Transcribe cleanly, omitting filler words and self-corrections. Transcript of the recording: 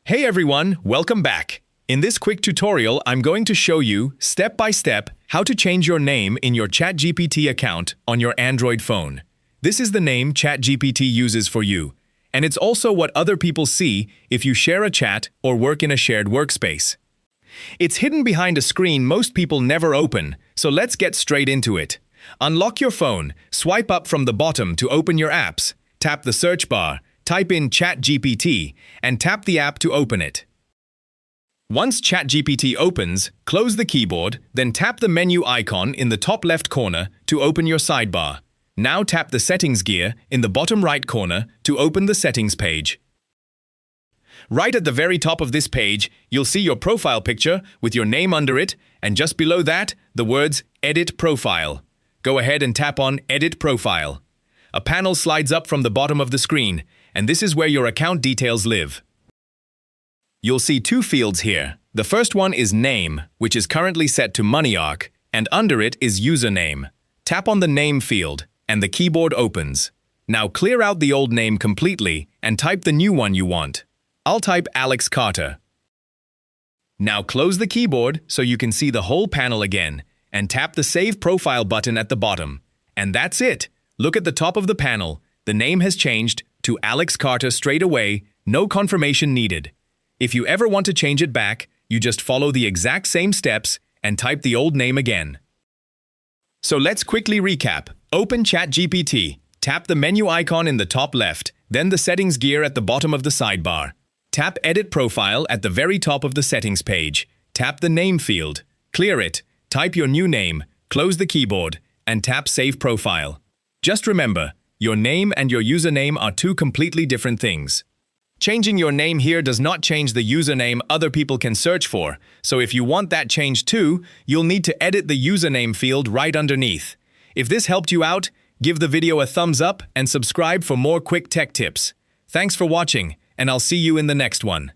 Hey everyone, welcome back. In this quick tutorial, I'm going to show you, step by step, how to change your name in your ChatGPT account on your Android phone. This is the name ChatGPT uses for you, and it's also what other people see if you share a chat or work in a shared workspace. It's hidden behind a screen most people never open, so let's get straight into it. Unlock your phone, swipe up from the bottom to open your apps, tap the search bar, type in ChatGPT, and tap the app to open it. Once ChatGPT opens, close the keyboard, then tap the menu icon in the top left corner to open your sidebar. Now tap the settings gear in the bottom right corner to open the settings page. Right at the very top of this page, you'll see your profile picture with your name under it, and just below that, the words Edit Profile. Go ahead and tap on Edit Profile. A panel slides up from the bottom of the screen, and this is where your account details live. You'll see two fields here. The first one is Name, which is currently set to MoneyArk, and under it is Username. Tap on the Name field, and the keyboard opens. Now clear out the old name completely and type the new one you want. I'll type Alex Carter. Now close the keyboard so you can see the whole panel again, and tap the Save Profile button at the bottom. And that's it. Look at the top of the panel. The name has changed to Alex Carter straight away, no confirmation needed. If you ever want to change it back, you just follow the exact same steps and type the old name again. So let's quickly recap. Open ChatGPT. Tap the menu icon in the top left, then the settings gear at the bottom of the sidebar. Tap Edit Profile at the very top of the settings page. Tap the Name field. Clear it. Type your new name, close the keyboard, and tap Save Profile. Just remember, your name and your username are two completely different things. Changing your name here does not change the username other people can search for, so if you want that changed too, you'll need to edit the username field right underneath. If this helped you out, give the video a thumbs up and subscribe for more quick tech tips. Thanks for watching, and I'll see you in the next one.